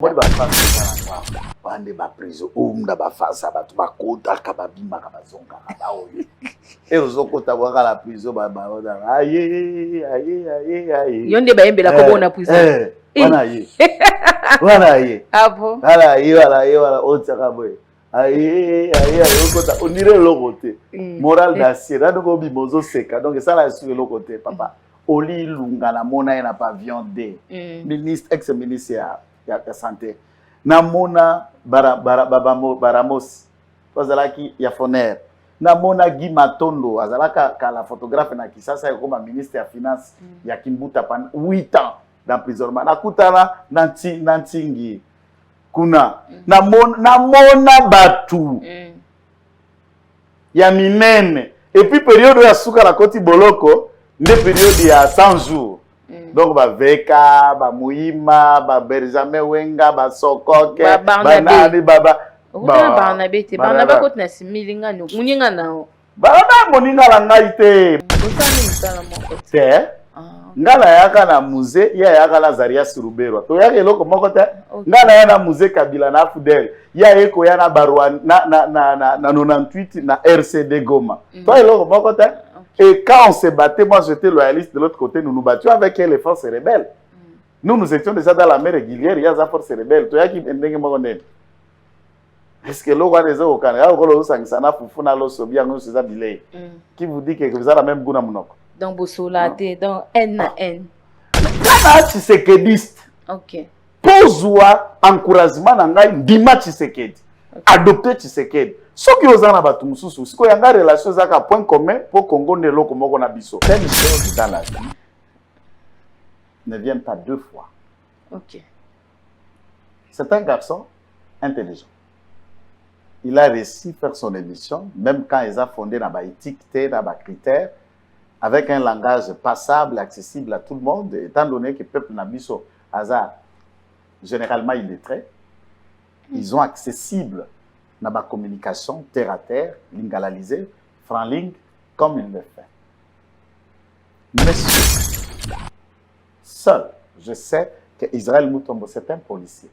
Moi, je vais bande ba prison umda bafasa batu bakota kababima kabazonga baoyo et ozokota bwaka la prison ba aye yonde bayembela ko bona prison wana ye abo wala otaka boy aye okota onire lokote moral d'acier na ko bi mozo seka donc ça la sur lokote papa oli lunga na mona na pavillon D ministre ex-ministre ya santé namona baramos azalaki ya foner namona Guy Matondo azalaka la photographe na Kisasa comme ministre ya finance ya Kimbuta pendant 8 ans d'emprisonnement nakutana nantingi kuna namona batu ya minene et puis période ya suka la koti boloko nde période ya 100 jours. Donc, Veka, Muima, Benjamin Wenga, Sokoke, Banani, Baba. Barnabé, Barnabé, côté na similinga no, muninga nao. Barnabé, muninga la ngaite. C'est. Ngala yaka na musée, ya yaka la Zaria Surubero. To yaka eloko moko te. Ngala ya na musée Kabila na Fudel. Ya eko ya na Barwa na 98 na RCD Goma. To eloko moko te. Et quand on se battait, moi j'étais loyaliste de l'autre côté, nous nous battions avec les forces rebelles. Nous étions déjà dans la mer régulière, il y a des forces rebelles. Est-ce que l'eau va les eaux au Canada, qui vous dit que vous avez la même goût à mon donc, Bossolate, donc N. Tu sais que diste. Ok. Pose-toi encouragement dans la Dima Tshisekedi. Adopter Tshisekedi. Ce qui est en train de se faire, c'est qu'il y a une relation avec un point commun pour Congo ne lo comme on a biso. Telle chose dans la vie ne vient pas deux fois. Ok. C'est un garçon intelligent. Il a réussi à faire son émission, même quand il a fondé dans l'éthique, dans les critères, avec un langage passable, accessible à tout le monde, étant donné que le peuple n'a biso hasard, généralement illettré, ils ont accessible dans la communication terre à terre, lingalalisée, franc-ligne, comme il le fait. Monsieur, seul, je sais qu'Israël Moutombo, c'est un policier.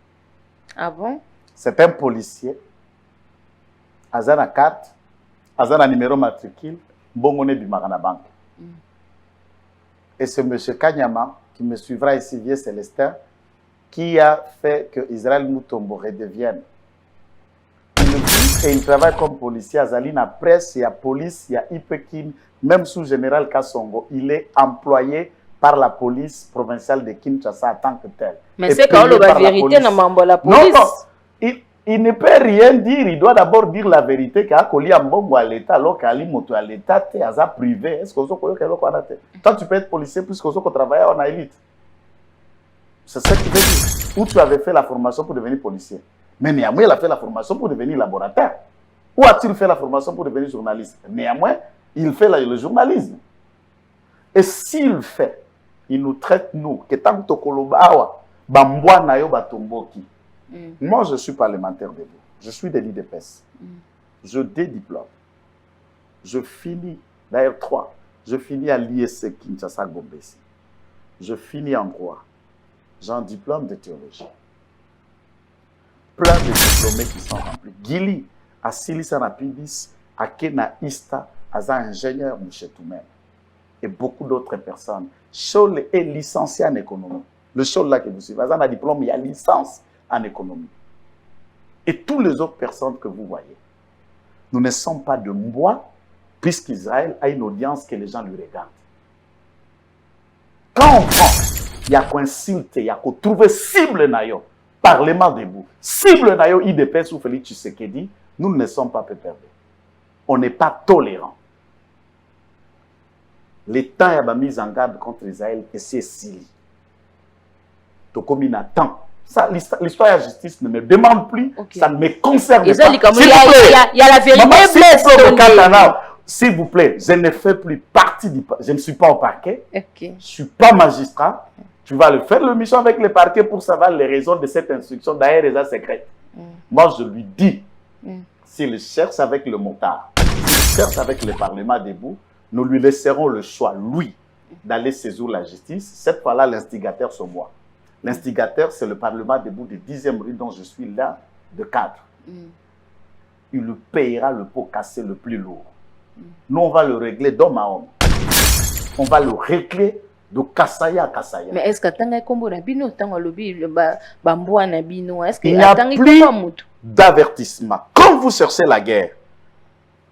Ah bon? C'est un policier. Azana carte, Azana numéro matricule, Bongone Bimarana Banque. Et c'est monsieur Kanyama, qui me suivra ici, Vieux Célestin, qui a fait que Israël Moutombo redevienne. Et il travaille comme policier à Zali, à presse, il y a police, il y a IPEKIM, même sous général Kassongo. Il est employé par la police provinciale de Kinshasa en tant que tel. Mais c'est quand on a la vérité dans la police. Non, il ne peut rien dire. Il doit d'abord dire la vérité qu'il a collé un bon à l'État, alors qu'il a moto à l'État, c'est à privé. Est-ce que toi, tu peux être policier puisque tu travailles en élite. C'est ça qui veut dire. Où tu avais fait la formation pour devenir policier. Mais néanmoins, il a fait la formation pour devenir laboratoire. Où a-t-il fait la formation pour devenir journaliste? Néanmoins, il fait le journalisme. Et s'il fait, il nous traite, nous, que tant que Tokolobawa, Bamboa Nayo Batomboki. Moi, je suis parlementaire de vous. Je suis de l'IDPS. Je dédiplôme. Je finis, d'ailleurs 3. Je finis à l'ISC Kinshasa Gombesi. Je finis en droit. J'ai un diplôme de théologie. Plein de diplômés qui sont remplis. Gili, à Silisa Napibis, à Kena Ista, à un ingénieur Mouchetoumen. Et beaucoup d'autres personnes. Chol est licencié en économie. Le Chol là que vous suivez, à un diplôme, il y a licence en économie. Et toutes les autres personnes que vous voyez, nous ne sommes pas de moi, puisqu'Israël a une audience que les gens lui regardent. Quand on prend, il y a qu'un insulte, il y a qu'à trouver cible nayo. Parlement debout. Cible nayo IDPS ou Félix Tshisekedi, nous ne sommes pas perdus. On n'est pas tolérants. L'État a mis en garde contre Israël et c'est Syrie. Tokomina temps. L'histoire de la justice ne me demande plus, ça ne me concerne pas. Il y a la vérité. S'il vous plaît, je ne fais plus partie du... Je ne suis pas au parquet. Je ne suis pas magistrat. Tu vas le faire, le mission avec le parquet pour savoir les raisons de cette instruction. D'ailleurs, les secrètes. Moi, je lui dis, s'il cherche avec le motard, s'il cherche avec le Parlement debout, nous lui laisserons le choix, lui, d'aller saisir la justice. Cette fois-là, l'instigateur, c'est moi. L'instigateur, c'est le Parlement debout de 10e rue dont je suis là, de cadre. Il lui payera le pot cassé le plus lourd. Nous, on va le régler d'homme à homme. On va le régler de Kassaya à Kassaya. Mais est-ce que tu as combo na bino tango lobi bamboa na bino est-ce que il n'y a plus d'avertissement. Quand vous cherchez la guerre,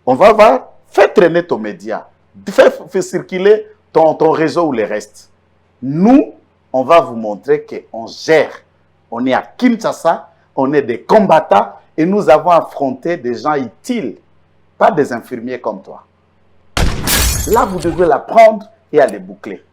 on va faire traîner ton média, faire circuler ton réseau ou les restes. Nous, on va vous montrer qu'on gère. On est à Kinshasa, on est des combattants et nous avons affronté des gens utiles, pas des infirmiers comme toi. Là, vous devez la prendre et aller boucler.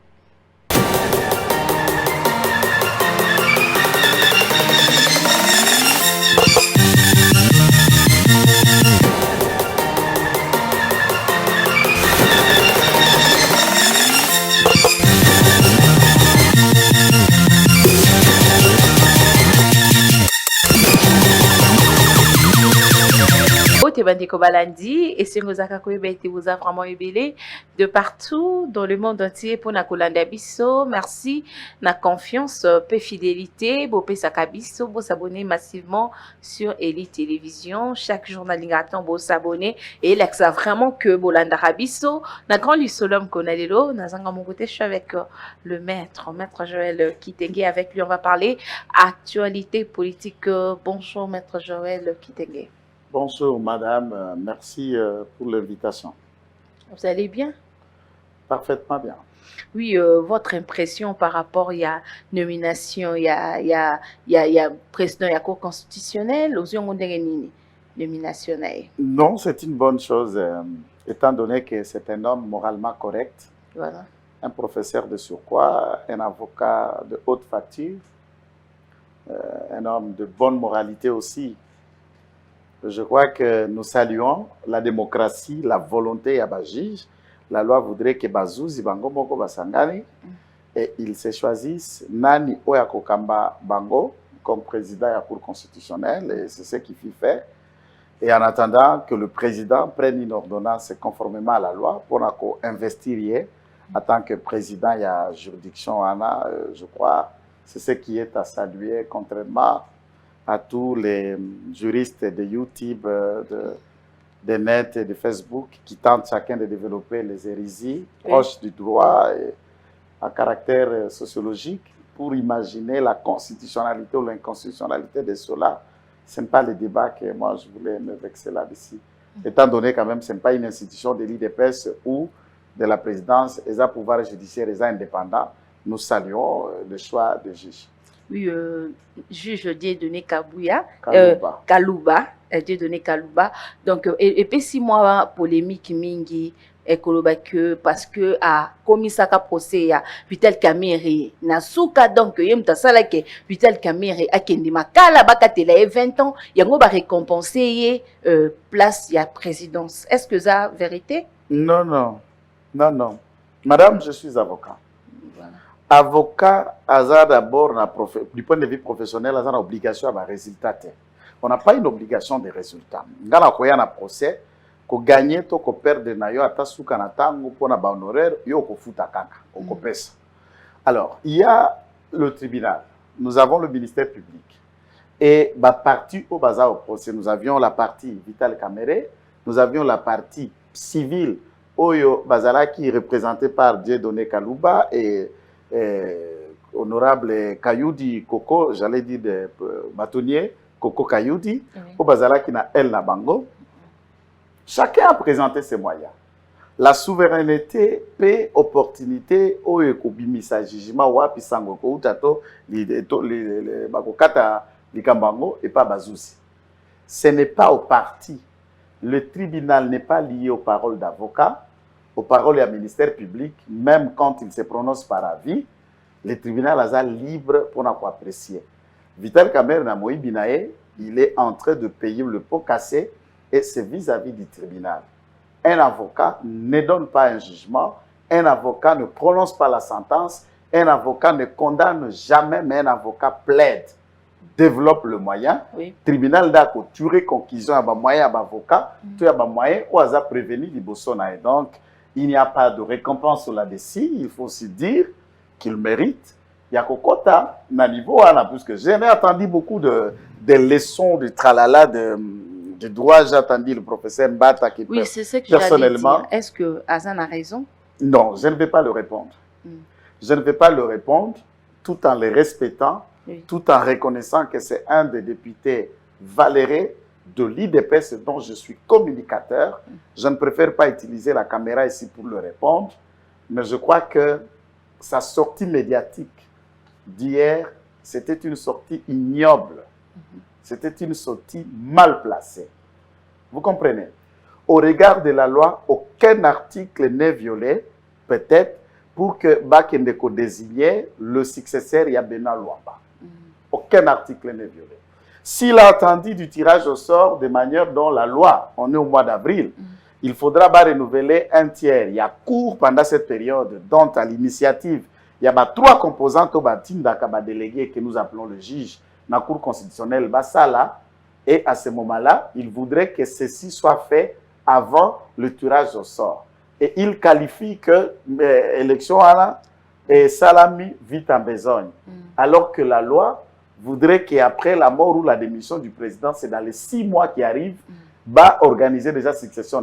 Bandeko Balandi et Sengozaka Koyebete vous a vraiment ébélé de partout dans le monde entier pour na kolanda biso. Merci na confiance, peu fidélité, beau pe sakabiso, beau s'abonner massivement sur Elite Télévision. Chaque jour na lingaton beau s'abonner et là ça vraiment que bolanda rabiso na grand lusolom konalelo na zanga mon côté je suis avec le maître Joël Kitenge. Avec lui on va parler actualité politique. Bonjour maître Joël Kitenge. Bonjour madame, merci pour l'invitation. Vous allez bien? Parfaitement bien. Oui, votre impression par rapport, il y a nomination, il y a président, il y a cour constitutionnelle, aux nomination. Non, c'est une bonne chose, étant donné que c'est un homme moralement correct, voilà. Un professeur de surcroît, un avocat de haute facture, un homme de bonne moralité aussi. Je crois que nous saluons la démocratie, la volonté à Bajij. La loi voudrait que Bazouzi Bango Moko Basangani et ils se choisissent Nani Oyako Kamba Bango comme président de la Cour constitutionnelle et c'est ce qui fut fait. Et en attendant que le président prenne une ordonnance conformément à la loi pour investir en tant que président, il y a juridiction, je crois, c'est ce qui est à saluer contrairement à tous les juristes de YouTube, de Net et de Facebook qui tentent chacun de développer les hérésies proches du droit et à caractère sociologique pour imaginer la constitutionnalité ou l'inconstitutionnalité de cela. Ce n'est pas le débat que moi je voulais me vexer là-dessus. Étant donné quand même ce n'est pas une institution de l'IDPS ou de la présidence, et un pouvoir judiciaire et indépendant, nous saluons le choix des juges. Oui, juge Dieudonné Kalouba, Dieudonné Kalouba. Donc, et puis 6 mois polémique mingi ekoloba que parce que a commis ça procès ya Vital Kamerhe na souka donc yemta sala ke Vital Kamerhe akendi makala bakatela 20 ans yango ba récompenser place ya présidence. Est-ce que ça vérité? Non, non. Non, non. Madame, je suis avocat. Voilà. Avocat, d'abord, du point de vue professionnel, a une obligation à un résultat. On n'a pas une obligation de résultat. Dans le procès, qu'on gagne, qu'on perd de nayo, ata souka na tango, pour na ba honoraire, yo ko futa kaka, ko pesa. Alors, il y a le tribunal. Nous avons le ministère public. Et bah partie au bazar au procès, nous avions la partie Vital Kamerhe, nous avions la partie civile Oyo Bazala qui est représentée par Dieudonné Kalouba et honorable Kayoudi Koko, j'allais dire de bâtonnier Koko Kayoudi, au Bazala qui n'a elle na bango. Chacun a présenté ses moyens. La souveraineté, paix, opportunité, oyo kobimisa jugement wapi sango ko utato les bakokata likambango et pas bazousi. Ce n'est pas au parti. Le tribunal n'est pas lié aux paroles d'avocat, aux paroles du ministère public, même quand il se prononce par avis, le tribunal est libre pour apprécier. Vital Kamerhe na Moïse Binae, il est en train de payer le pot cassé et c'est vis-à-vis du tribunal. Un avocat ne donne pas un jugement, un avocat ne prononce pas la sentence, un avocat ne condamne jamais, mais un avocat plaide, développe le moyen. Oui. Tribunal d'accord, tu conclusion à moyen à avocat, tu as moyen ou à prévenir les bossons. Donc, il n'y a pas de récompense là-dessus. Il faut aussi dire qu'il mérite Il y a Kokota, na niveau, puisque j'ai entendu beaucoup de leçons de tralala de droit. J'ai entendu le professeur Mbata qui oui, c'est ce que personnellement. Est-ce que Azan a raison? Non, je ne vais pas le répondre. Je ne vais pas le répondre tout en le respectant, tout en reconnaissant que c'est un des députés valérés de l'IDPS dont je suis communicateur. Je ne préfère pas utiliser la caméra ici pour le répondre, mais je crois que sa sortie médiatique d'hier, c'était une sortie ignoble. C'était une sortie mal placée. Vous comprenez? Au regard de la loi, aucun article n'est violé, peut-être, pour que Bakendeko désigne le successeur Yabena Luamba. Aucun article n'est violé. S'il a attendu du tirage au sort de manière dont la loi, on est au mois d'avril, il faudra renouveler un tiers. Il y a cours pendant cette période, dont à l'initiative, il y a 3 composantes au délégué que nous appelons le juge, dans la Cour constitutionnelle, Bassala, et à ce moment-là, il voudrait que ceci soit fait avant le tirage au sort. Et il qualifie que l'élection est salami vite en besogne. Alors que la loi voudrait qu'après la mort ou la démission du président, c'est dans les 6 mois qui arrivent, organiser déjà succession.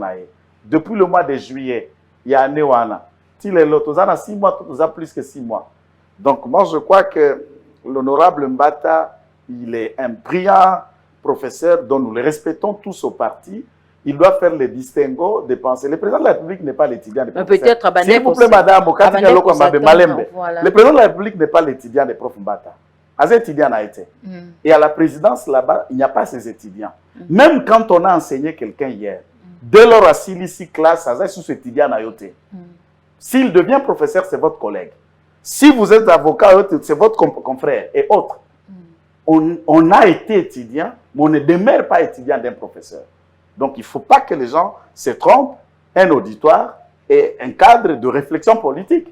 Depuis le mois de juillet, il y a Newana. Si les lots, 6 mois, tout a plus que 6 mois. Donc moi, je crois que l'honorable Mbata, il est un brillant professeur dont nous le respectons tous au parti. Il doit faire le distinguo des pensées. Le président de la République n'est pas l'étudiant des professeurs. Peut-être s'il vous plaît, madame, le président de la République n'est pas l'étudiant des profs Mbata. Az étudiant a été. Et à la présidence là-bas, il n'y a pas ces étudiants. Même quand on a enseigné quelqu'un hier, dès lors à ici classe, az sous étudiant a été. S'il devient professeur, c'est votre collègue. Si vous êtes avocat, c'est votre confrère et autres. On a été étudiant, mais on ne demeure pas étudiant d'un professeur. Donc, il ne faut pas que les gens se trompent. Un auditoire et un cadre de réflexion politique.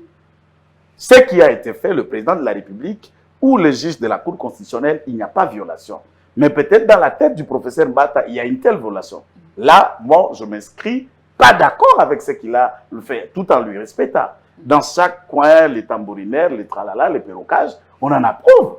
Ce qui a été fait, le président de la République ou le juge de la Cour constitutionnelle, il n'y a pas de violation. Mais peut-être dans la tête du professeur Mbata, il y a une telle violation. Là, moi, je m'inscris pas d'accord avec ce qu'il a fait, tout en lui respectant. Dans chaque coin, les tambourinaires, les tralala, les perrocages, on en approuve.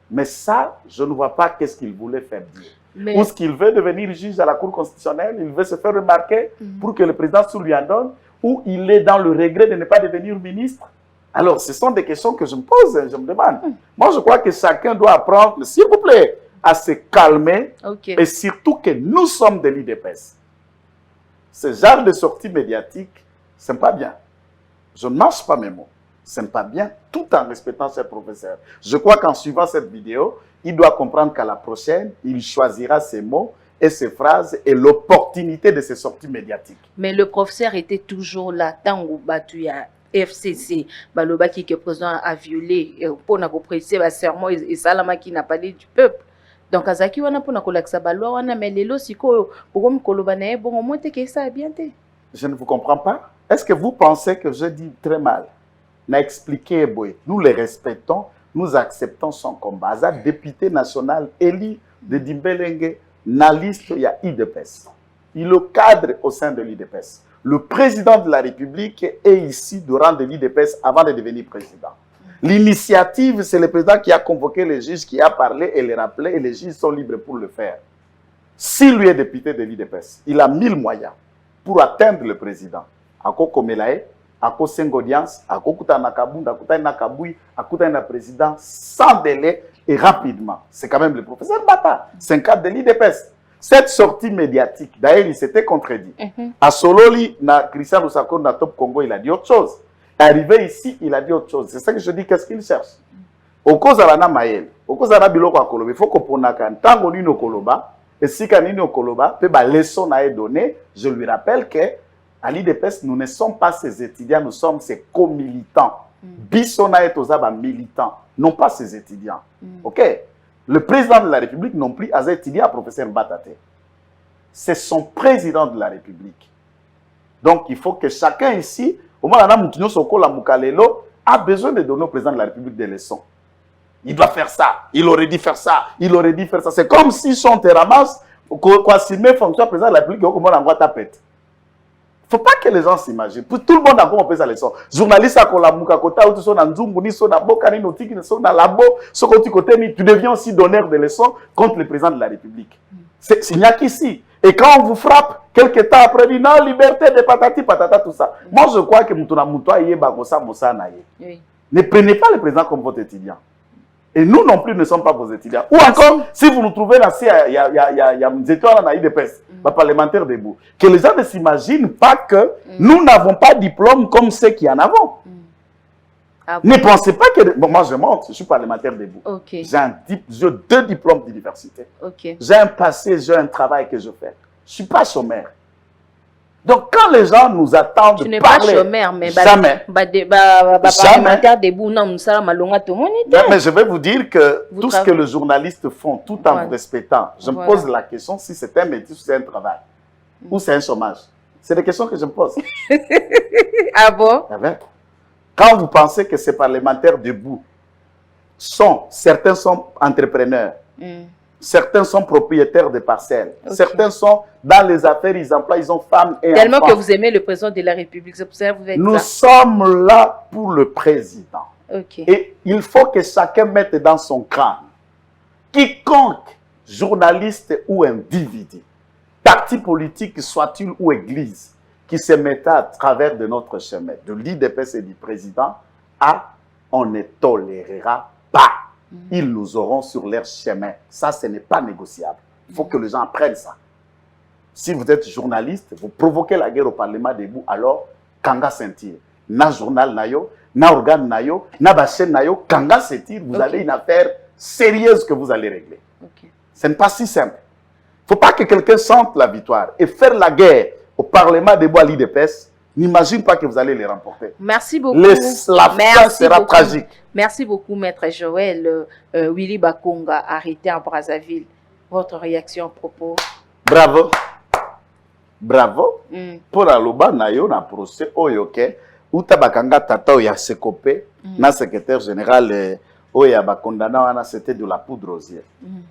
Mais ça, je ne vois pas qu'est-ce qu'il voulait faire dire. Ou ce qu'il veut devenir juge à la Cour constitutionnelle, il veut se faire remarquer pour que le président lui en donne, ou il est dans le regret de ne pas devenir ministre. Alors, ce sont des questions que je me pose, je me demande. Moi, je crois que chacun doit apprendre, s'il vous plaît, à se calmer, et surtout que nous sommes de l'IDPS. Ce genre de sortie médiatique, ce n'est pas bien. Je ne marche pas mes mots. Ce n'est pas bien, tout en respectant ses professeurs. Je crois qu'en suivant cette vidéo, il doit comprendre qu'à la prochaine, il choisira ses mots et ses phrases et l'opportunité de ces sorties médiatiques. Mais le professeur était toujours là, tant que battu à FCC, Baloba qui le président a violé, pour nous préciser le serment et Salama qui n'a pas dit du peuple. Donc, Azaki, on a pour nous la loi, on a mais les lois, pour nous colobanae, bon, au moins, que ça a bien été. Je ne vous comprends pas. Est-ce que vous pensez que je dis très mal? N'a expliqué, nous les respectons, nous acceptons son combat. Aza député national élu de Dimbelenge, na liste, il y a IDPS. Il le cadre au sein de l'IDPS. Le président de la République est ici de rang de l'IDPS avant de devenir président. L'initiative, c'est le président qui a convoqué les juges, qui a parlé et les rappelé, et les juges sont libres pour le faire. S'il lui est député de l'IDPS, il a 1000 moyens pour atteindre le président. Ako Komelae, Ako Sengodians, Ako Kutana Kabunda, Kutana Kaboui, Akutana président, sans délai et rapidement. C'est quand même le professeur Bata, c'est un cadre de l'IDPS. Cette sortie médiatique, d'ailleurs, il s'était contredit. À Sololi, Christian Lusako, na Top Congo, il a dit autre chose. Arrivé ici, il a dit autre chose. C'est ça que je dis, qu'est-ce qu'il cherche? Au cause de la Maël, au cause de la Biloko Koloba, il faut qu'on ait un tango nino Koloba, et si Kanino Koloba, peut la leçon à donner, je lui rappelle que à l'IDPS, nous ne sommes pas ses étudiants, nous sommes ses co-militants. Bissona est aux abats militants, non pas ses étudiants. Ok? Le président de la République non plus a étudié à professeur Batate. C'est son président de la République. Donc, il faut que chacun ici, au moins, a besoin de donner au président de la République des leçons. Il doit faire ça, il aurait dû faire ça, il aurait dû faire ça. C'est comme si son te ramasse, quoi, s'il met fonction président de la République, comment on envoie ta pète. faut pas que les gens s'imaginent. Pour tout le monde a compris ça leçon. Journaliste à Kolamuka Kota ou tout ça dans Nzungu ni so na boka ni notiki ni so na labo, so côté côté ni tu deviens aussi donneur de leçons contre le président de la République. C'est il n'y a qu'ici. Et quand on vous frappe, quelques temps après, dit non, liberté de patati patata tout ça. Moi je crois que mutuna mutwa yeba kosa mosa na ye. Oui. Ne prenez pas le président comme votre étudiant. Et nous non plus ne sommes pas vos étudiants. Ou encore, si vous nous trouvez là, il y a des étoiles dans l'IDPS, parlementaire debout. Que les gens ne s'imaginent pas que nous n'avons pas de diplôme comme ceux qui en avons. Ah bon? Ne pensez pas que... Bon, moi je monte, je suis parlementaire debout. Ok. J'ai 2 diplômes d'université. Ok. J'ai un passé, j'ai un travail que je fais. Je ne suis pas chômeur. Donc, quand les gens nous attendent Tu de n'es pas parler... chômeur, mais jamais. parlementaire debout, non, nous sommes malonga tout le monde. Mais je vais vous dire que Vous tout ce que les journalistes font, tout en Voilà. vous respectant, je me Voilà. pose la question si c'est un métier, si c'est un travail, ou c'est un chômage. C'est des questions que je me pose. Ah bon? Ah ben, quand vous pensez que ces parlementaires debout certains sont entrepreneurs, certains sont propriétaires de parcelles, Ok. certains sont dans les affaires, ils emploient, ils ont femmes et Tellement enfants. que vous aimez le président de la République, c'est pour ça que vous êtes Nous ça. sommes là pour le président. Ok. Et il faut que chacun mette dans son crâne. Quiconque, journaliste ou individu, parti politique soit-il ou église, qui se mette à travers de notre chemin, de l'IDPS et du président, on ne tolérera pas. Ils nous auront sur leur chemin. Ça, ce n'est pas négociable. Il faut que les gens apprennent ça. Si vous êtes journaliste, vous provoquez la guerre au Parlement debout, alors, kanga sentir. Na journal nayo, na organe nayo, na chaîne nayo, kanga sentir, vous avez une affaire sérieuse que vous allez régler. Ok. Ce n'est pas si simple. Il ne faut pas que quelqu'un sente la victoire et faire la guerre au Parlement debout à l'IDPS. N'imagine pas que vous allez les remporter. Merci beaucoup. La fin sera tragique. Merci beaucoup, Maître Joël Willy Bakonga, arrêté en Brazzaville. Votre réaction à propos? Bravo. Bravo. Pour la loba nayo na procès oyoke uta bakanga tata oya sekopé na secrétaire général oya bakondana wana c'était de la poudre aux yeux.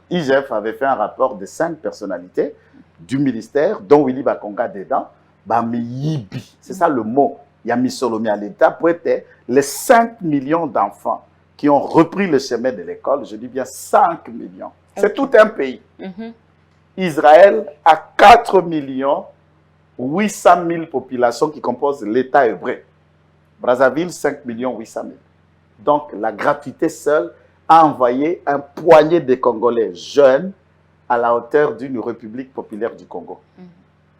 IGF avait fait un rapport de 5 personnalités du ministère dont Willy Bakonga dedans. Bamiyibi, c'est ça le mot. Il y a Misolomi à l'État pour être les 5 millions d'enfants qui ont repris le chemin de l'école. Je dis bien 5 millions. C'est tout un pays. Israël a 4 800 000 populations qui composent l'État hébreu. Brazzaville, 5 800 000. Donc, la gratuité seule a envoyé un poignet de Congolais jeunes à la hauteur d'une République populaire du Congo.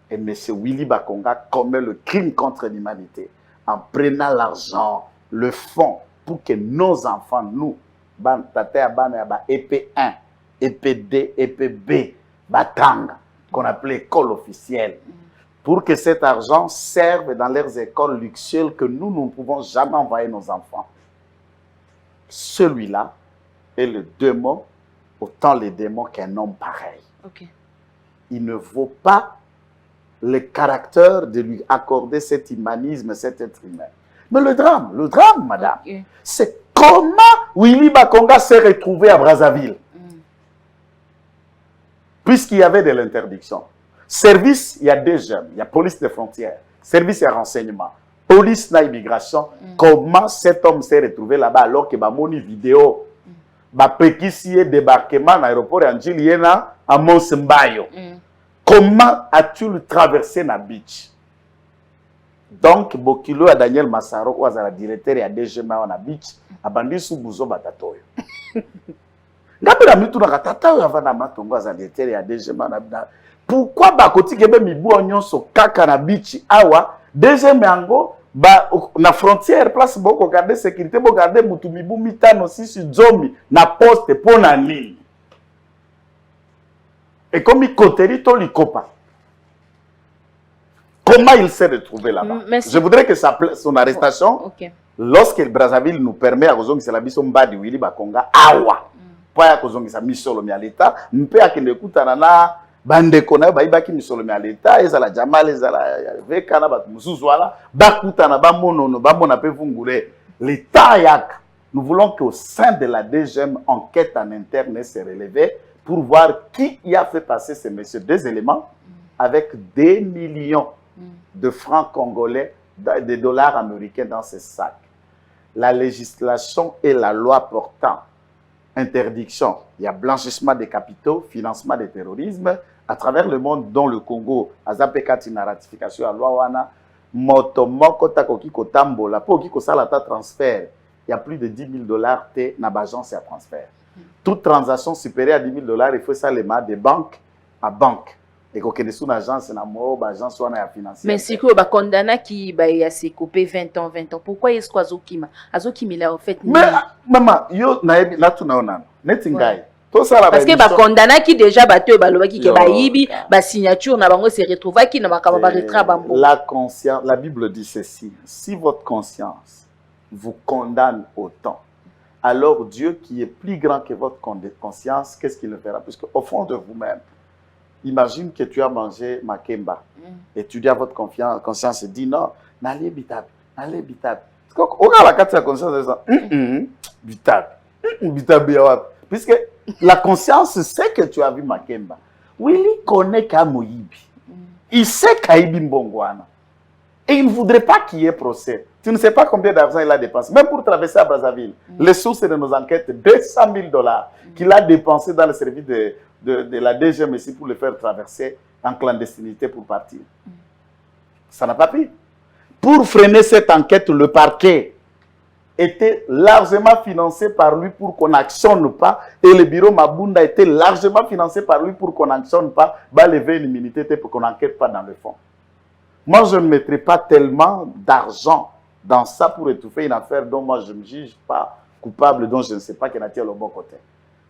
Et M. Willy Bakonga commet le crime contre l'humanité en prenant l'argent, le fonds, pour que nos enfants, nous, EP1, EP2, EP-B, Batanga, qu'on appelait école officielle, pour que cet argent serve dans leurs écoles luxueuses que nous ne pouvons jamais envoyer nos enfants. Celui-là est le démon, autant les démons qu'un homme pareil. Il ne vaut pas le caractère de lui accorder cet humanisme, cet être humain. Mais le drame, madame, c'est comment Willy Bakonga s'est retrouvé à Brazzaville. Puisqu'il y avait de l'interdiction. Service, il y a 2 jeunes. Il y a police des frontières. Service, il y a renseignement. Police, na immigration. Comment cet homme s'est retrouvé là-bas alors que moni vidéo, péquissier débarquement à l'aéroport Anjiliena à Monsembayo. Comment as-tu traversé la beach? Donc, Bokilo à Daniel Massaro, ou à la directeur et à DG Mao na beach, a bandi sous bouzo batatoyo. Ngapela mitu na katatayo avana matongo à la directeur et à DG Mao na pourquoi bakoti kebe mibu onyoso kaka na beach awa DG Mango ba na frontière place boko garder sécurité bo garder mutu mibu mitano sisi zombie na poste pona nini? Et comme il coteri to likopa. Comment il s'est retrouvé là-bas? Je voudrais que son arrestation, lorsque le Brazzaville nous permet à Kozongi Salabiso Mbadi Willy Bakonga, awa, pas à Kozongi sa misolomi à l'État, m'pe à kende kutanana, bande kona, baibaki misolomi à l'État, ezala jamal, ezala vekana, bat musuzwala, bakutana, bamonono, bamona pe vungure, l'État yak. Nous voulons qu'au sein de la DGM, enquête en interne se relève pour voir qui y a fait passer ces messieurs 2 éléments avec des millions de francs congolais, de dollars américains dans ces sacs. La législation et la loi portant interdiction, il y a blanchissement des capitaux, financement du terrorisme, à travers le monde, dont le Congo, Azapekati na ratification à loi wana, motomoko takoki kotambola, pour qui kosala ta transfert, il y a plus de 10 000 dollars na agence à transfert. Toute transaction supérieure à 10 000 dollars, il faut ça les mains de banque à banque. Et qu'on ait une agence, une agence financière. Mais si vous avez condamné qui a se coupé 20 ans, pourquoi est-ce que Azokima là en fait? Mais maman, yo na tu na ona. Netingai. Parce que ba condamné qui déjà bateau baloba qui ba yibi ba signature na bango se retrouva qui na makaba ba retra bambo. La conscience, la Bible dit ceci, si votre conscience vous condamne autant, alors Dieu qui est plus grand que votre conscience, qu'est-ce qu'il le fera? Puisque au fond de vous-même, imagine que tu as mangé makemba et tu dis à votre conscience et dis non, n'allez bitab, n'allez bitab. On a la carte de la conscience bitab, bitab. Puisque la conscience sait que tu as vu makemba. Oui, il connaît Kamoyibi. Il sait Kaibi Mbongwana. Et il ne voudrait pas qu'il y ait procès. Tu ne sais pas combien d'argent il a dépensé. Même pour traverser à Brazzaville, les sources de nos enquêtes, 200 000 dollars qu'il a dépensé dans le service de la DGMSI pour le faire traverser en clandestinité pour partir. Ça n'a pas pris. Pour freiner cette enquête, le parquet était largement financé par lui pour qu'on n'actionne pas. Et le bureau Mabunda était largement financé par lui pour qu'on n'actionne pas, lever l'immunité pour qu'on n'enquête pas dans le fond. Moi, je ne mettrai pas tellement d'argent dans ça pour étouffer une affaire dont moi je ne me juge pas coupable, dont je ne sais pas qu'il y a le bon côté.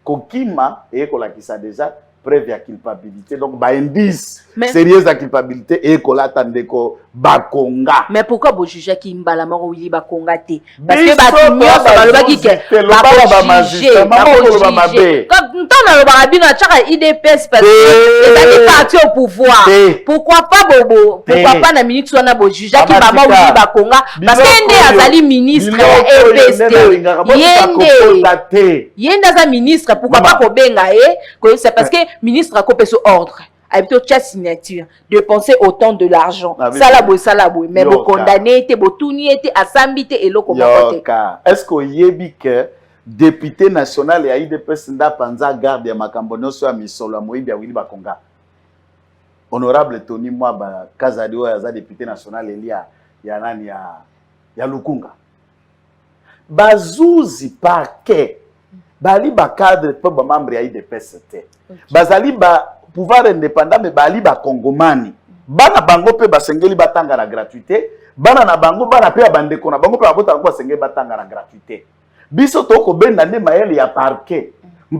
Kokima et Kolakisa déjà preuve à culpabilité. Donc, indice sérieux à culpabilité et Kolatandeko Bakonga. Mais pourquoi vous jugez qu'il y a la mort ou il y a Bakonga? Parce que Bakonga, ça va dire que IDPS parce que parti au pouvoir. Pourquoi pas Bobo? Pourquoi pas la ministre soit na juge qui maman ou il Bakonga? Parce que Azali ministre Yende za ministre pourquoi pas Kobenga c'est parce que ministre a coupé son ordre. Habito tcha signature de penser autant de l'argent. Salabo, mais vous condamnez, vous tournez, assambité et l'autre. Est-ce qu'on y est que député national et IDPS nda panza garde ya makambono so misolo moyibi ya Willy Bakonga? Honorable Tony Mwaba Kazadi wa za député national elia ya nani ya Lukunga. Bazuzi parquet bali ba cadre pe ba membre ya IDPS te. Bazali ba pouvoir indépendant mais bali ba kongomani. Bana bango pe basengeli batanga na gratuité, bana na bango bana pe bandeko na bango pe abota ngo basengeli batanga na gratuité. Biso toko benda ne maele ya parquet.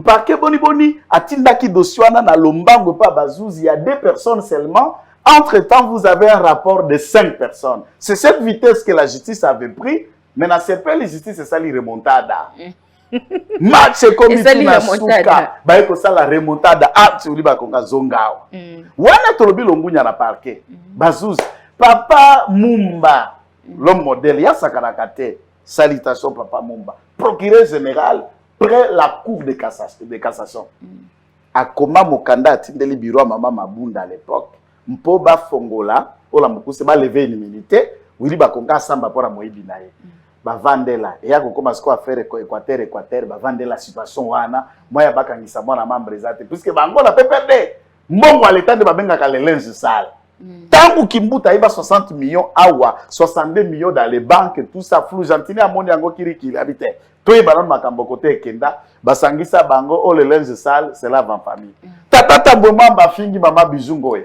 Parquet boni atindaki dossier wana na lombango pa bazuzi, il y a 2 personnes seulement. Entre-temps, vous avez un rapport de 5 personnes. C'est cette vitesse que la justice avait pris, mais dans ces pays, la justice c'est ça li remontada. Match comme na suka baiko sala remontada tu liba konga zongao wana tolobi longunya na parquet bazuzi papa Mumba l'homme modèle ya sakarakate. Salutations papa Mumba, procureur général près la cour de cassation akoma mokanda atindeli bureau maman Mabunda à l'époque mpo ba fongola ola mokuse ba lever une immunité Willy Bakonga samba pora moyibi naye bavandela et ya kokoma siko affaire Équateur bavandela situation wana moya bakangisa mwana membre zate puisque bango la PPD mbongo à l'état de babenga ka le linge sale tangu kimbuta iba 60 millions awa 62 millions dans les banques tout ça flou gentini a moni yango kiriki habite to ibanon makambo côté kenda basangisa bango o le linge sale c'est la en famille tata bomba bafingi mama bizungo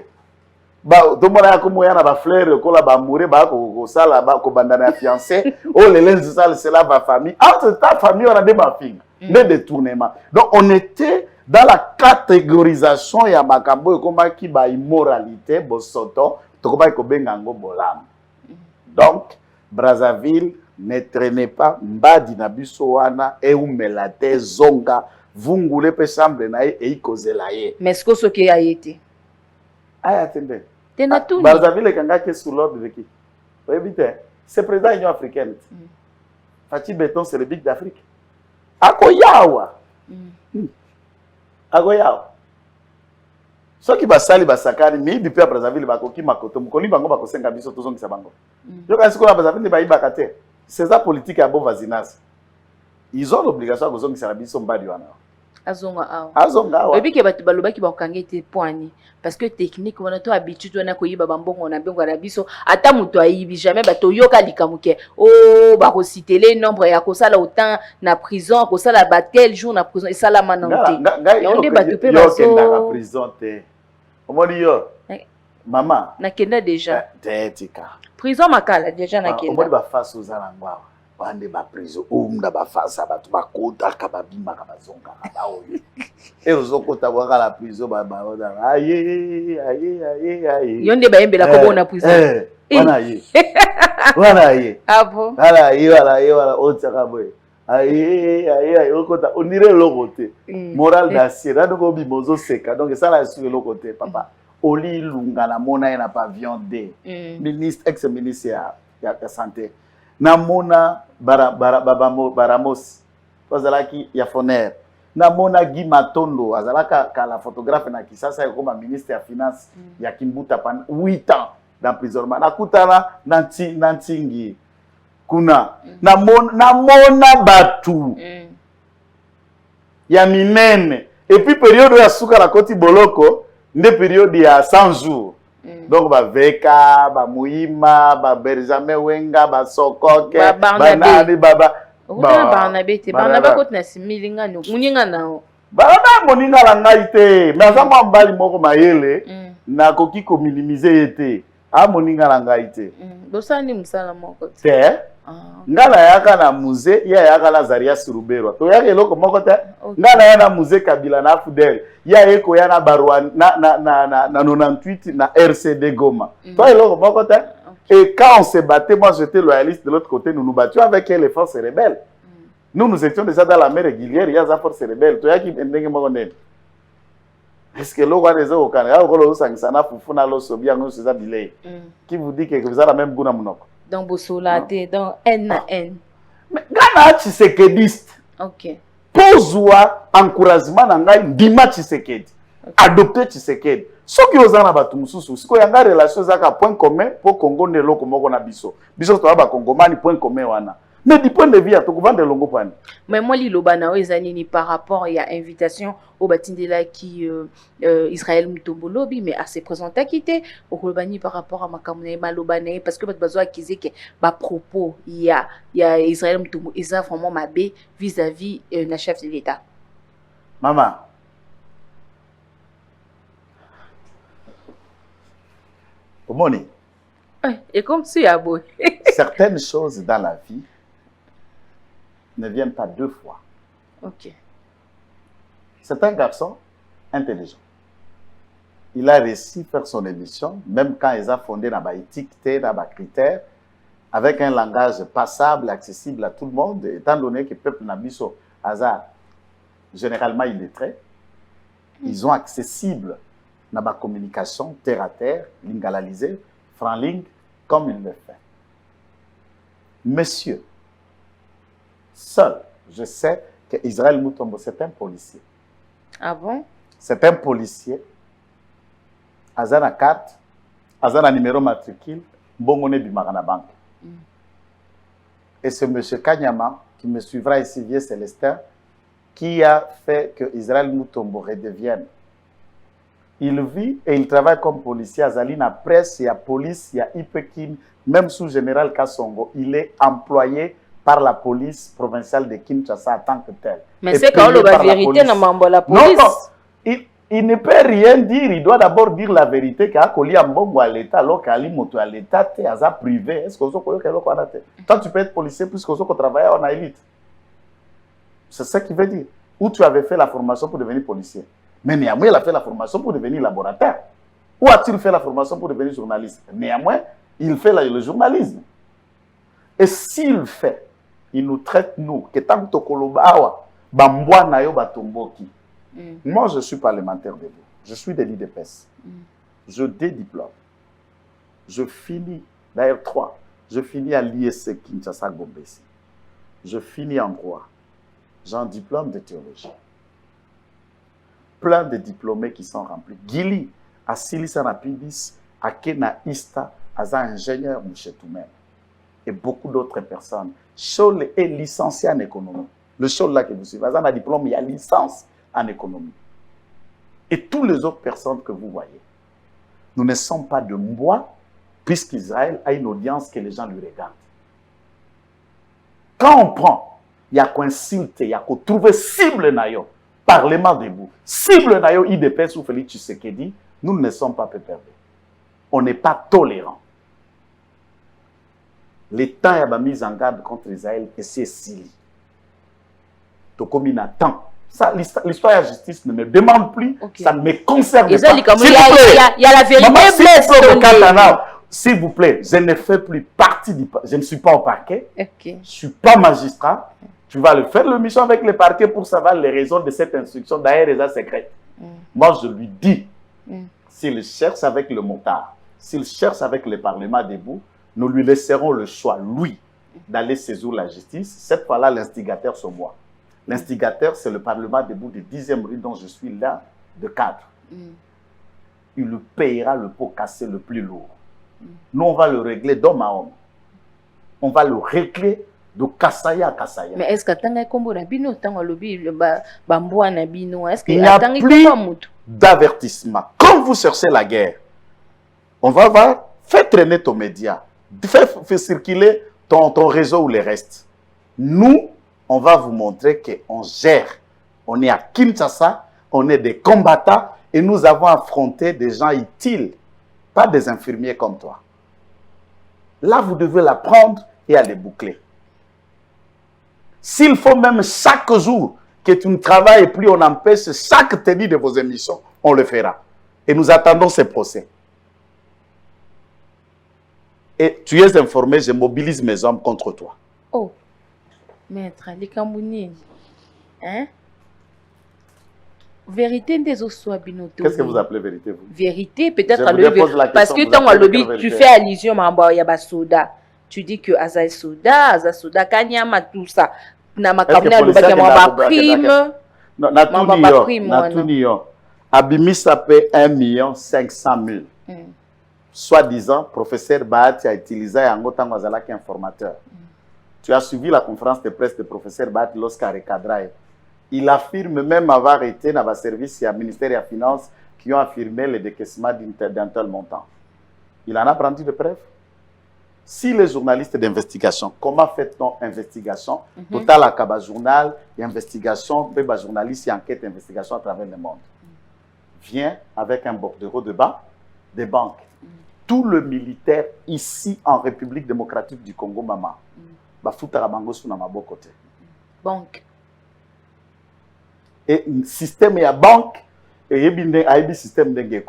ba tomona ya komoya na ba fleur ko la ba mourir ba ko sala ba ko bandana fiancé oh les lenses sales c'est la famille entre ta famille on a des bafinga des détournements. Donc on était dans la catégorisation ya makambo ekoma ki ba immoralité bosoto to ba ko bengango bolam. Donc Brazzaville ne traînez pas mbadi na biso wana e umelate zonga vungule pe chambre na e ikozela ye. Mais ce que ce qui a été attendez. Brazzaville est kanga qui sous l'ordre de qui? Oui, vite. C'est président de l'Union africaine. Fatih Béton, c'est le Big d'Afrique. Akoyawa. Akoyawa. Ceux qui basali basakani mais depuis après Brazzaville bakoki makoto mukoli bango bakosenga biso tozongisa bango. Yo kasi ko na Brazzaville ba ibaka te. C'est ça politique ya bon voisinage. Ils ont l'obligation de kozongisa biso mbadi wana. Azonga awa. Azonga awa. Oyebi ke bato balobaki bakokanga te poani parce que technique wana to habitude wana koyiba bambongo na bengo na biso ata muto ayibi jamais bato yoka likamuke oh bakositele nombre ya kosala autant na prison kosala ba tel jour na prison esala manante. Yonde bato pe baso na prison te. Omoni yo. Mama. Na kenda déjà. Tetika. Prison makala déjà na kenda. Omoni ba face aux alangwa. Bande ba prison umda ba face bato bakota ka babima ka bazonga ba oyo. Et ozokota kwa la prison ba aye. Yonde ba yembela ko bona prison. Wana ye. Ah bon. Wala otaka boy. Aye okota onire lokote. Moral d'acier na ko bi mozo seka donc ça la sur lokote papa. Oli lunga na mona na pavillon D. Ministre ex-ministre ya santé. Namona Baramos azalaki ya Foner namona Guy Matondo azalaka la photographe na Kisasa comme ministre ya finance ya Kimbuta pendant 8 ans d'emprisonnement nakutana nantingi kuna namona batu ya minene et puis période ya suka la koti boloko nde période ya 100 jours. Donc ba Veka, ba Muima, ba Benjamin Wenga, ba Sokoke, ba Nani baba. Barnabe te Barnabe ko tna similinga no muninga nao. Barnabe moninga la ngai te. Mais za mwa mbali moko mayele na koki ko minimiser ete. A moninga la ngai te. Bosani musala moko te. Te. Ngala yaka na musée ya yaka la Zaria Surubero. To yaka eloko moko te. Ngala ya na musée Kabila na Fudel. Ya eko ya na Barwa na 98 na RCD Goma. To eloko moko te. Et quand on se battait, moi j'étais loyaliste de l'autre côté, nous nous battions avec les forces rebelles. Nous étions déjà dans la mer régulière, il y a des forces rebelles. To yaki ndenge moko ndenge. Est-ce que l'eau a des eaux au Canada ou l'eau sangisana fufuna l'eau sobia nous c'est ça delay. Qui vous dit que vous avez la même goût na monoko? Donc Bosolate, donc N na N. Mais Ghana Tshisekediste. OK. Pozwa encouragement na ngai ndima Tshisekedi. Adopter Tshisekedi. Soki ozana batu mususu, siko yanga relation zaka point commun pour Congo ndelo moko na biso. Biso to ba Congomani point commun wana. Mais du point de vue à tout vendre longo pani. Mais moi liloba na ezanini par rapport il y a invitation au batindela qui Israël Mutombolobi mais à se présenter quitté au kolobani par rapport à makamuna malobane parce que bazo accuser que ba propos il y a Israël Mutombo eza vraiment mabé vis-à-vis na chef de l'État. Maman. Omoni. Et comme tu as beau. Certaines choses dans la vie ne viennent pas deux fois. OK. C'est un garçon intelligent. Il a réussi à faire son émission, même quand il a fondé dans la éthique, dans les critères, avec un langage passable, accessible à tout le monde, étant donné que le peuple Nabiso a généralement illettré, ils ont accessible dans la communication terre à terre, lingalalisée, franc-ligne, comme il le fait. Monsieur, seul, je sais que Israël Mutombo, c'est un policier. Ah bon? C'est un policier. Azana carte, Azana numéro matricule, Bongone Bimarana Banque. Et c'est monsieur Kanyama, qui me suivra ici, vieux Célestin, qui a fait que Israël Mutombo redevienne. Il vit et il travaille comme policier à Zalina Presse, il y a police, il y a Ipekin, même sous-général Kassongo. Il est employé par la police provinciale de Kinshasa en tant que tel. Mais c'est quand la vérité dans la police. Non, il ne peut rien dire. Il doit d'abord dire la vérité qu'il a collé à Mbongo à l'État, alors qu'il a moto à l'État, il a privé. Est-ce que vous avez toi, tu peux être policier puisque vous travaillez en élite. C'est ça qu'il veut dire. Ou tu avais fait la formation pour devenir policier. Mais néanmoins, il a fait la formation pour devenir laboratoire. Ou a-t-il fait la formation pour devenir journaliste? Néanmoins, il fait le journalisme. Et s'il fait, il nous traite, nous, que tant que Tokolobawa, Bamboa Nayo Batomboki. Moi, je suis parlementaire de vous. Je suis de l'IDPS. Je dédiplôme. Je finis, d'ailleurs 3. Je finis à l'ISC Kinshasa Gombesi. Je finis en droit. J'ai un diplôme de théologie. plein de diplômés qui sont remplis. Gili, à Silisa na Pibis, à Kena Ista, à ingénieur Mouchetou-même. Et beaucoup d'autres personnes. Chol est licencié en économie. Le Chol là que vous suivez, a un diplôme, il y a licence en économie. Et toutes les autres personnes que vous voyez, nous ne sommes pas de moi, puisqu'Israël a une audience que les gens lui regardent. Quand on prend, il y a qu'un cible, il y a qu'à trouver cible nayo, Parlement debout, cible nayo, IDP sous Félix Tshisekedi, nous ne sommes pas perdus. On n'est pas tolérants. L'État a mis en garde contre Israël et c'est Sili. Donc, comme il attend, l'histoire de la justice ne me demande plus, ça ne me concerne pas. Il y a la vérité. S'il vous plaît, je ne fais plus partie du... Je ne suis pas au parquet, je ne suis pas magistrat. Tu vas le faire, le mission avec le parquet pour savoir les raisons de cette instruction. D'ailleurs, c'est secret. Moi, je lui dis, s'il cherche avec le motard, s'il cherche avec le Parlement debout, nous lui laisserons le choix, lui, d'aller saisir la justice. Cette fois-là, l'instigateur, c'est moi. L'instigateur, c'est le Parlement debout de 10e rue dont je suis là, de cadre. Il lui payera le pot cassé le plus lourd. Nous, on va le régler d'homme à homme. On va le régler de Kassaya à Kassaya. Mais est-ce que tu as combo na bino, tu as lobby bamboa na bino? Est-ce qu'il n'y a plus d'avertissement. Quand vous cherchez la guerre, on va voir, fais traîner ton média, fais circuler ton réseau ou les restes. Nous, on va vous montrer qu'on gère. On est à Kinshasa, on est des combattants et nous avons affronté des gens utiles, pas des infirmiers comme toi. Là, vous devez la prendre et aller boucler. S'il faut même chaque jour que tu ne travailles plus, on empêche chaque tenue de vos émissions, on le fera. Et nous attendons ces procès. Et tu es informé, je mobilise mes hommes contre toi. Oh, maître, les Camerounais, hein? Vérité des Oswabino. Qu'est-ce que vous appelez vérité, vous? Vérité, peut-être parce que dans le lobby, tu fais allusion à Yaba Soda. Tu dis que Azaï Soda, Kanyama, tout ça. Namakabna, le Bakama prime. Non, Natunion. Abimisa paie 1 500 000. Soi-disant, professeur Bahati a utilisé un autre informateur. Tu as suivi la conférence de presse du professeur Bahati lorsqu'il a recadré. Il affirme même avoir été dans le service du ministère des Finances qui ont affirmé le décaissement d'un tel montant. Il en a pris de preuves. Si les journalistes d'investigation, comment fait-on investigation? Total Akaba journal, investigation, les journalistes, enquête d'investigation à travers le monde. Vient avec un bordereau de des banques. Tout le militaire ici en République démocratique du Congo, maman, côté. Banque. Et système et à banque, et il système de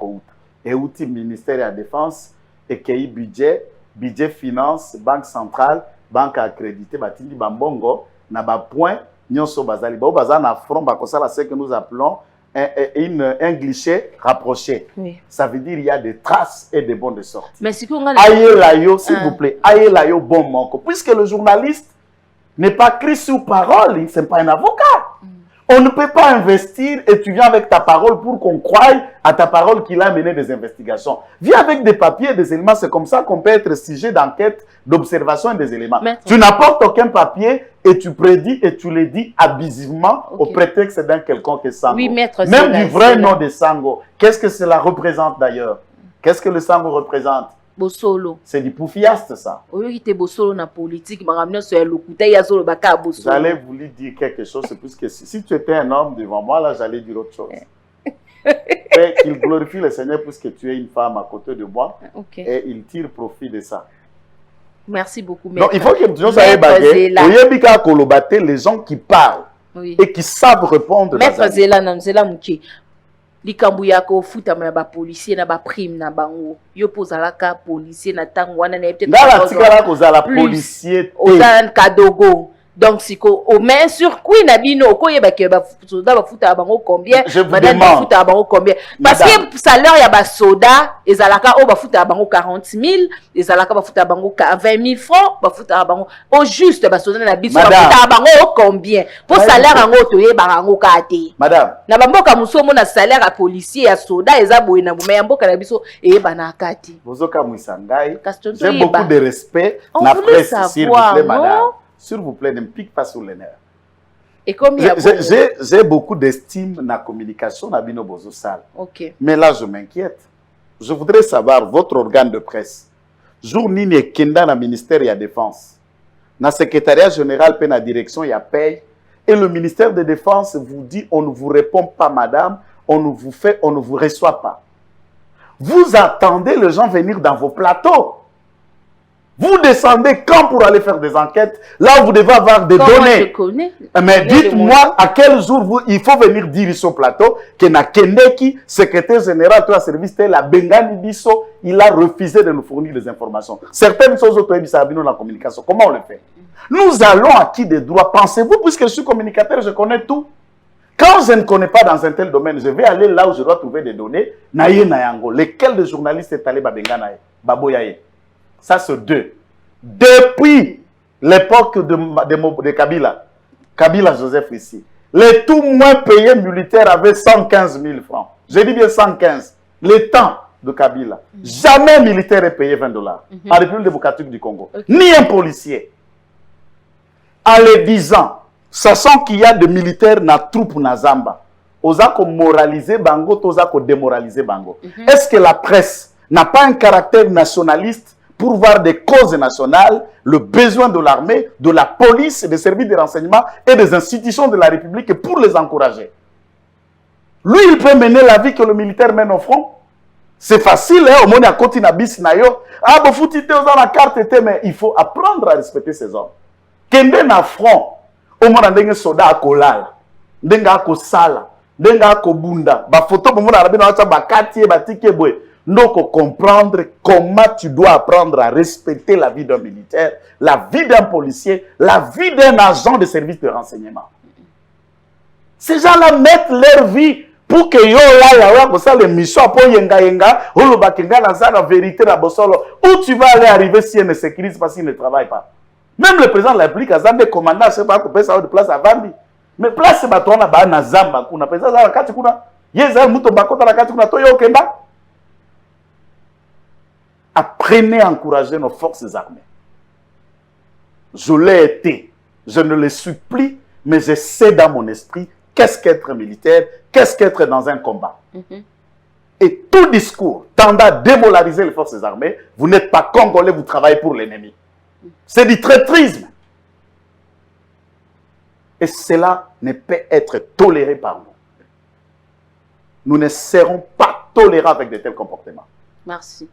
et outil ministère de la défense, et qu'il budget finance, banque centrale, banque accréditée, batindi bambongo, na ba point, nyonso bazali, ba bazali na front, ba kosala ce que nous appelons un glitché rapproché. Oui. Ça veut dire il y a des traces et des bons de sortie. Mais si on a aïe layo, s'il vous plaît, aïe layo bon manco, puisque le journaliste n'est pas écrit sur parole, il n'est pas un avocat. On ne peut pas investir et tu viens avec ta parole pour qu'on croie à ta parole qu'il a mené des investigations. Viens avec des papiers, des éléments. C'est comme ça qu'on peut être sujet d'enquête, d'observation et des éléments. Maître. Tu n'apportes aucun papier et tu prédis et tu le dis abusivement au prétexte d'un quelconque Sango. Oui, maître, même du vrai nom de Sango. Qu'est-ce que cela représente d'ailleurs? Qu'est-ce que le Sango représente? Bosolo. C'est du poufiaste, ça. J'allais vous dire quelque chose, puisque si tu étais un homme devant moi, là, j'allais dire autre chose. Et il glorifie le Seigneur puisque tu es une femme à côté de moi. Et il tire profit de ça. Merci beaucoup, maître. Donc, il faut que nous soyons les gens qui parlent et qui savent répondre. Maître Zela Mouké. Likambu yako futa ba policier na ba prime na bango yo pozalaka policier na tango wana na peut-être la tika la kozala policier ozan kadogo Donc, si au main sur quoi n'abino, quoi y'a que soda va foutre à bango combien, madame va foutre à bango combien. Parce que salaire y'a ba soda, et zalaka o va foutre à bango 40 000, et zalaka va foutre à bango 20 000 francs, va foutre à bango au juste ba soda na biso va foutre à bango combien. Pour salaire en auto y'a bango kate. Madame. Na bamboka muso mona salaire à policier à soda et zaboui na boumé mboka na biso et banakate. Bozoka Mouissangai. J'ai beaucoup de respect. On voulait savoir, madame. S'il vous plaît, ne me pique pas sur les nerfs. Et comme j'ai beaucoup d'estime dans la communication dans Bino Bozo Sal. Ok. Mais là, je m'inquiète. Je voudrais savoir votre organe de presse. Jour Nini Kenda dans le ministère de la Défense. Dans le secrétariat général, dans la direction, il y a paye. Et le ministère de la Défense vous dit on ne vous répond pas, madame, on ne vous reçoit pas. Vous attendez les gens venir dans vos plateaux. Vous descendez quand pour aller faire des enquêtes, là où vous devez avoir des données. Mais dites-moi à quel jour il faut venir dire sur le plateau que Nakendeki, secrétaire général de la service, la Bengani Bisso, il a refusé de nous fournir des informations. Certaines choses autour de la communication. Comment on le fait? Nous allons à qui des droits? Pensez-vous, puisque je suis communicateur, je connais tout. Quand je ne connais pas dans un tel domaine, je vais aller là où je dois trouver des données. Naye Nayango. Lesquels de journalistes est allé Babenganaye? Baboyaye. Ça, c'est deux. Depuis l'époque de Kabila, Kabila Joseph ici, les tout moins payés militaires avaient 115 000 francs. Je dis bien 115. Le temps de Kabila. Jamais militaire est payé 20 $. En République démocratique du Congo. Ni un policier. En les disant, sachant qu'il y a des militaires dans la troupe Nazamba, osako moraliser Bango, osako démoraliser Bango. Est-ce que la presse n'a pas un caractère nationaliste pour voir des causes nationales, le besoin de l'armée, de la police, des services de renseignement et des institutions de la République pour les encourager? Lui, il peut mener la vie que le militaire mène au front. C'est facile, hein, au monde à côté na bis na yo. Ah, bon, faut titer dans la carte, mais il faut apprendre à respecter ces hommes. Kende na front, au monde ndenge soda akolala, ndenge akosala, ndenge akobunda, ba photo pour monde arabe na wacha ba katie ba tike boy. Donc, comprendre comment tu dois apprendre à respecter la vie d'un militaire, la vie d'un policier, la vie d'un agent de service de renseignement. Ces gens-là mettent leur vie pour que yo là, pour ça les missions pour yenga, ou bakenga la vérité la bossolo. Où tu vas aller arriver si elle ne sécurise parce qu'il ne travaille pas. Même le président de la République a zambé commandant, je sais pas couper ça de place à Bambi. Mais place c'est batona ba na zamba, kuna pesa za wakati kuna yeza muto bakota la kati kuna toyo kenda. Apprenez à encourager nos forces armées. Je l'ai été. Je ne le suis plus, mais je sais dans mon esprit qu'est-ce qu'être militaire, qu'est-ce qu'être dans un combat. Et tout discours tendant à démoraliser les forces armées, vous n'êtes pas congolais, vous travaillez pour l'ennemi. C'est du traîtrisme. Et cela ne peut être toléré par nous. Nous ne serons pas tolérants avec de tels comportements. Merci.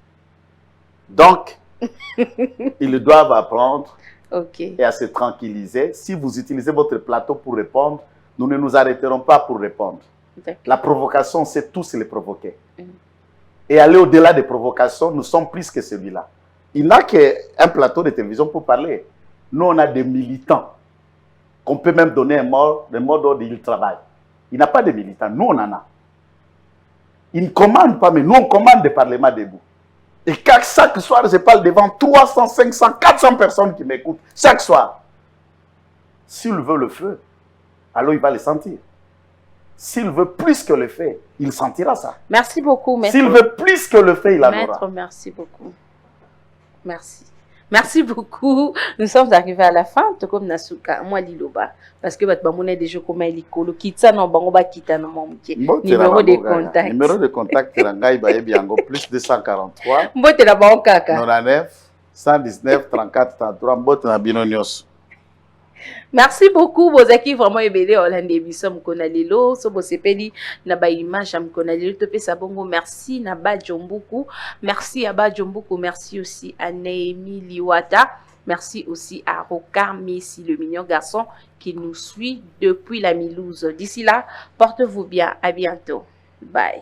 Donc, ils doivent apprendre et à se tranquilliser. Si vous utilisez votre plateau pour répondre, nous ne nous arrêterons pas pour répondre. La provocation, c'est tous les provoquer. Et aller au-delà des provocations, nous sommes plus que celui-là. Il n'a qu'un plateau de télévision pour parler. Nous, on a des militants qu'on peut même donner un mot d'ordre, ils travaillent. Il n'a pas de militants. Nous, on en a. Ils ne commandent pas, mais nous, on commande des parlements debout. Et chaque soir, je parle devant 300, 500, 400 personnes qui m'écoutent. Chaque soir. S'il veut le feu, alors il va le sentir. S'il veut plus que le feu, il sentira ça. Merci beaucoup, maître. S'il veut plus que le feu, il en aura. Maître, merci beaucoup. Merci. Merci beaucoup. Nous sommes arrivés à la fin. Tout comme Nasuka, moi Liloba. Parce que on a déjà comme il est Kitsa non bango ba kita non mon numéro de contact. Numéro de contact Rangai Baye Biango plus 243. Mbote la bango kaka. 99 119 34 33 mbote na bino nyos. Merci beaucoup bozaki vraiment ebele Olande biso mkona lelo so bosepeli na ba image mkona lelo to pesa bongo merci na ba Jombuku, merci à ba Jombuku, merci aussi à Némi Liwata, merci aussi à Rokar Messi le mignon garçon qui nous suit depuis la Milouse. D'ici là, portez-vous bien, à bientôt. Bye.